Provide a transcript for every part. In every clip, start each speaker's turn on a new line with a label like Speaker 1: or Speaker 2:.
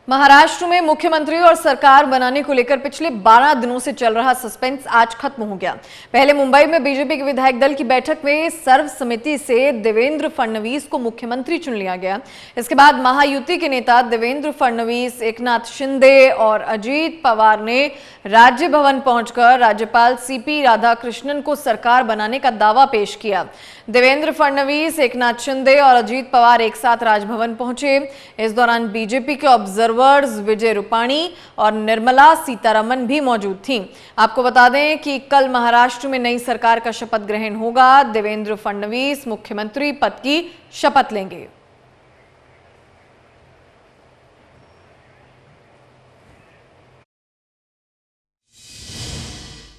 Speaker 1: महाराष्ट्र में मुख्यमंत्री और सरकार बनाने को लेकर पिछले 12 दिनों से चल रहा सस्पेंस आज खत्म हो गया। पहले मुंबई में बीजेपी के विधायक दल की बैठक में सर्वसम्मति से देवेंद्र फडणवीस को मुख्यमंत्री चुन लिया गया। इसके बाद महायुति के नेता देवेंद्र फडणवीस, एकनाथ शिंदे और अजीत पवार ने राज्य भवन पहुंचकर राज्यपाल सीपी राधाकृष्णन को सरकार बनाने का दावा पेश किया। देवेंद्र फडणवीस, एकनाथ शिंदे और अजीत पवार एक साथ राजभवन पहुंचे। इस दौरान बीजेपी के ऑब्जर्वर्स विजय रूपाणी और निर्मला सीतारमण भी मौजूद थीं। आपको बता दें कि कल महाराष्ट्र में नई सरकार का शपथ ग्रहण होगा। देवेंद्र फडणवीस मुख्यमंत्री पद की शपथ लेंगे।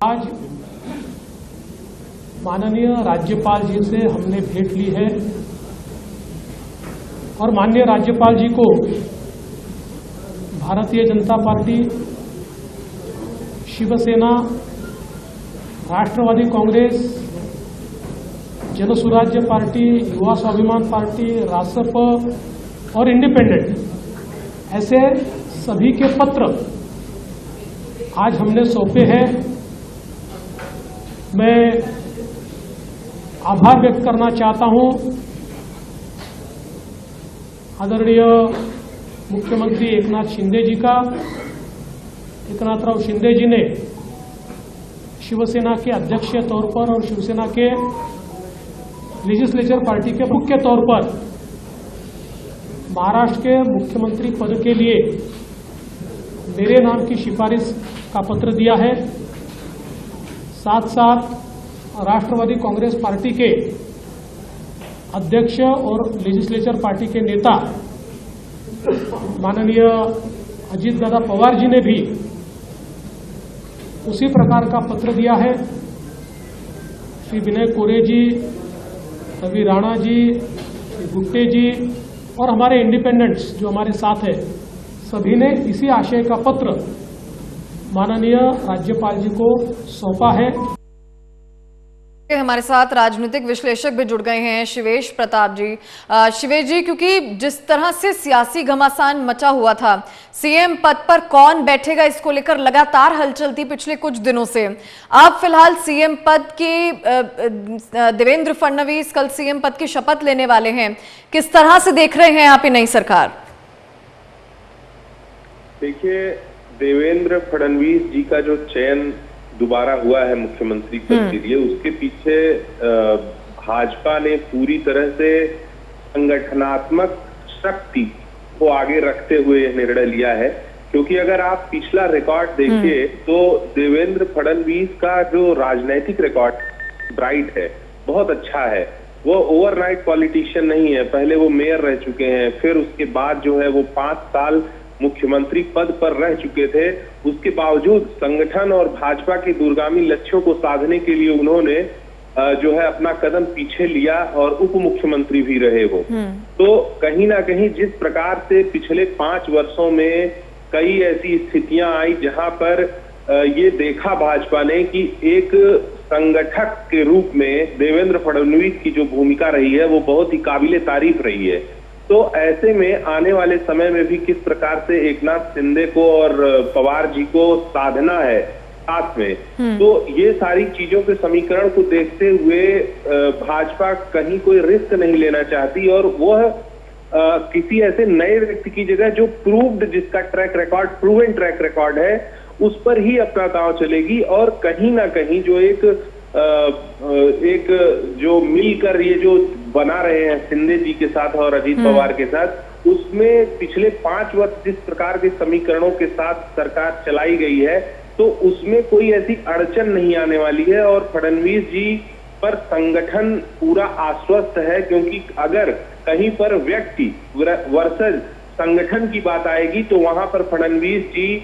Speaker 2: आज माननीय राज्यपाल जी से हमने भेंट ली है और माननीय राज्यपाल जी को भारतीय जनता पार्टी, शिवसेना, राष्ट्रवादी कांग्रेस, जनसुराज्य पार्टी, युवा स्वाभिमान पार्टी, रासप और इंडिपेंडेंट ऐसे सभी के पत्र आज हमने सौंपे हैं। मैं आभार व्यक्त करना चाहता हूं आदरणीय मुख्यमंत्री एकनाथ शिंदे जी का। एकनाथराव शिंदे जी ने शिवसेना के अध्यक्ष के तौर पर और शिवसेना के लेजिस्लेचर पार्टी के मुख्य तौर पर महाराष्ट्र के मुख्यमंत्री पद के लिए मेरे नाम की सिफारिश का पत्र दिया है। साथ साथ राष्ट्रवादी कांग्रेस पार्टी के अध्यक्ष और लेजिस्लेचर पार्टी के नेता माननीय अजीत दादा पवार जी ने भी उसी प्रकार का पत्र दिया है। श्री विनय कोरे जी, रवि राणा जी, श्री गुट्टे जी और हमारे इंडिपेंडेंट्स जो हमारे साथ है, सभी ने इसी आशय का पत्र माननीय राज्यपाल जी को सौंपा है।
Speaker 1: हमारे साथ राजनीतिक विश्लेषक भी जुड़ गए हैं, शिवेश प्रताप जी। शिवेश जी, क्योंकि जिस तरह से सियासी घमासान मचा हुआ था, सीएम पद पर कौन बैठेगा इसको लेकर लगातार हलचल थी पिछले कुछ दिनों से। अब फिलहाल सीएम पद की देवेंद्र फडणवीस कल सीएम पद की शपथ लेने वाले हैं। किस तरह से देख रहे हैं आप ये नई सरकार?
Speaker 3: देखिए, देवेंद्र फडणवीस जी का जो चयन दोबारा हुआ है मुख्यमंत्री पद के लिए, उसके पीछे भाजपा ने पूरी तरह से संगठनात्मक शक्ति को आगे रखते हुए यह निर्णय लिया है। क्योंकि अगर आप पिछला रिकॉर्ड देखिए तो देवेंद्र फडणवीस का जो राजनीतिक रिकॉर्ड ब्राइट है, बहुत अच्छा है। वो ओवरनाइट पॉलिटिशियन नहीं है। पहले वो मेयर रह चुके हैं, फिर उसके बाद जो है वो 5 साल मुख्यमंत्री पद पर रह चुके थे। उसके बावजूद संगठन और भाजपा के दूरगामी लक्ष्यों को साधने के लिए उन्होंने जो है अपना कदम पीछे लिया और उप मुख्यमंत्री भी रहे हो। तो कहीं ना कहीं जिस प्रकार से पिछले 5 वर्षों में कई ऐसी स्थितियां आई जहां पर ये देखा भाजपा ने कि एक संगठक के रूप में देवेंद्र फडणवीस की जो भूमिका रही है वो बहुत ही काबिले तारीफ रही है। तो ऐसे में आने वाले समय में भी किस प्रकार से एकनाथ शिंदे को और पवार जी को साधना है साथ में, तो ये सारी चीजों के समीकरण को देखते हुए भाजपा कहीं कोई रिस्क नहीं लेना चाहती और वह किसी ऐसे नए व्यक्ति की जगह जो प्रूव्ड, जिसका प्रूवन ट्रैक रिकॉर्ड है, उस पर ही अपना दांव चलेगी। और कहीं ना कहीं जो एक जो मिलकर ये जो बना रहे हैं शिंदे जी के साथ और अजीत पवार के साथ, उसमें पिछले 5 वर्ष जिस प्रकार के समीकरणों के साथ सरकार चलाई गई है, तो उसमें कोई ऐसी अड़चन नहीं आने वाली है। और फडणवीस जी पर संगठन पूरा आश्वस्त है, क्योंकि अगर कहीं पर व्यक्ति वर्सेस संगठन की बात आएगी तो वहां पर फडणवीस जी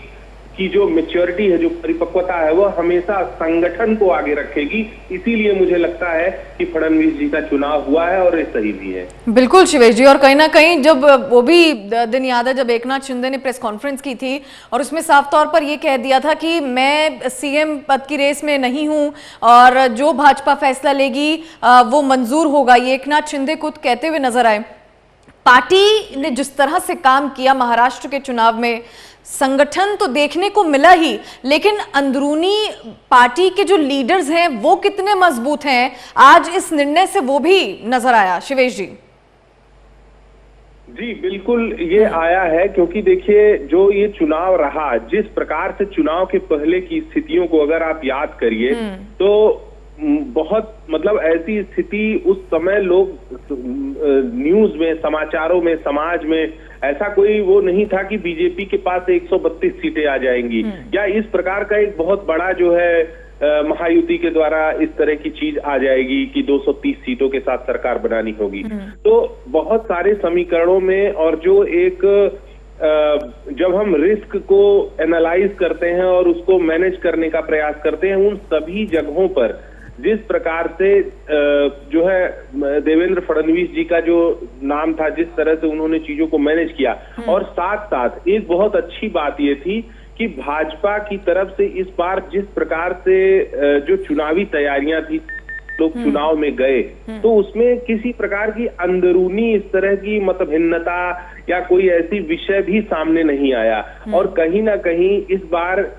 Speaker 3: की जो मैच्योरिटी है, जो परिपक्वता है, वो हमेशा संगठन को आगे रखेगी। इसीलिए मुझे लगता है कि फडणवीस जी का चुनाव हुआ है और ये सही भी है।
Speaker 1: बिल्कुल शिवेश जी, और कहीं ना कहीं जब वो भी दिन याद है जब एकनाथ शिंदे ने प्रेस कॉन्फ्रेंस की थी और उसमें साफ तौर पर ये कह दिया था कि मैं सीएम पद की रेस में नहीं हूं और जो भाजपा फैसला लेगी वो मंजूर होगा। ये एकनाथ शिंदे खुद कहते हुए नजर आए। पार्टी ने जिस तरह से काम किया महाराष्ट्र के चुनाव में, संगठन तो देखने को मिला ही, लेकिन अंदरूनी पार्टी के जो लीडर्स हैं वो कितने मजबूत हैं, आज इस निर्णय से वो भी नजर आया। शिवेश जी।
Speaker 3: जी बिल्कुल, ये आया है क्योंकि देखिए जो ये चुनाव रहा, जिस प्रकार से चुनाव के पहले की स्थितियों को अगर आप याद करिए तो बहुत मतलब ऐसी स्थिति उस समय लोग न्यूज में, समाचारों में, समाज में ऐसा कोई वो नहीं था कि बीजेपी के पास 132 सीटें आ जाएंगी या इस प्रकार का एक बहुत बड़ा जो है महायुति के द्वारा इस तरह की चीज आ जाएगी कि 230 सीटों के साथ सरकार बनानी होगी। तो बहुत सारे समीकरणों में और जो एक जब हम रिस्क को एनालाइज करते हैं और उसको मैनेज करने का प्रयास करते हैं, उन सभी जगहों पर जिस प्रकार से जो है देवेंद्र फडणवीस जी का जो नाम था, जिस तरह से उन्होंने चीजों को मैनेज किया, और साथ साथ एक बहुत अच्छी बात ये थी कि भाजपा की तरफ से इस बार जिस प्रकार से जो चुनावी तैयारियां थी, लोग चुनाव में गए तो उसमें किसी प्रकार की अंदरूनी इस तरह की मतभिन्नता या कोई ऐसी विषय भी सामने नहीं आया। और कहीं ना कहीं इस बार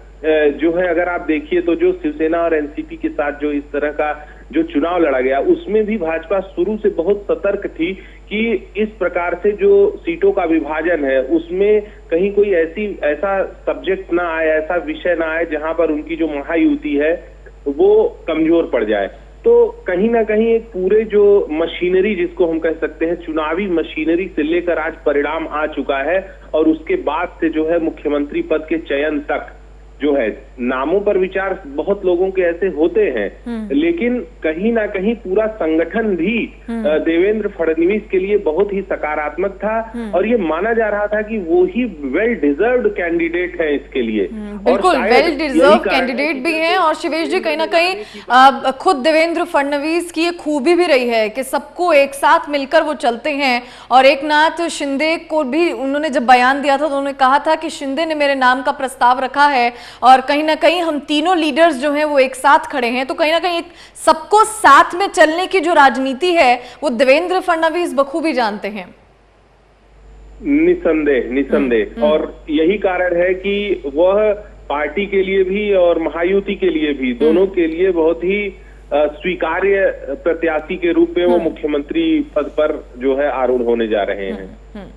Speaker 3: जो है अगर आप देखिए तो जो शिवसेना और एनसीपी के साथ जो इस तरह का जो चुनाव लड़ा गया, उसमें भी भाजपा शुरू से बहुत सतर्क थी कि इस प्रकार से जो सीटों का विभाजन है उसमें कहीं कोई ऐसा सब्जेक्ट ना आए, ऐसा विषय ना आए जहां पर उनकी जो महायुति है वो कमजोर पड़ जाए। तो कहीं ना कहीं एक पूरे जो मशीनरी, जिसको हम कह सकते हैं चुनावी मशीनरी, से लेकर आज परिणाम आ चुका है और उसके बाद से जो है मुख्यमंत्री पद के चयन तक जो है नामों पर विचार बहुत लोगों के ऐसे होते हैं, लेकिन कहीं ना कहीं पूरा संगठन भी देवेंद्र फडणवीस के लिए बहुत ही सकारात्मक था और ये माना जा रहा था कि वो ही वेल डिजर्व्ड कैंडिडेट है इसके लिए।
Speaker 1: बिल्कुल वेल डिजर्व कैंडिडेट भी हैं। और शिवेश जी, कहीं ना कहीं खुद देवेंद्र फडणवीस की ये खूबी भी रही है कि सबको एक साथ मिलकर वो चलते हैं। और एक नाथ शिंदे को भी उन्होंने जब बयान दिया था तो उन्होंने कहा था कि शिंदे ने मेरे नाम का प्रस्ताव रखा है और कहीं ना कहीं हम तीनों लीडर्स जो हैं वो एक साथ खड़े हैं। तो कहीं ना कहीं सबको साथ में चलने की जो राजनीति है वो देवेंद्र फडणवीस बखूबी जानते हैं।
Speaker 3: निसंदेह और यही कारण है कि वह पार्टी के लिए भी और महायुति के लिए भी, दोनों के लिए बहुत ही स्वीकार्य प्रत्याशी के रूप में वो मुख्यमंत्री पद पर जो है आरूढ़ होने जा रहे हैं।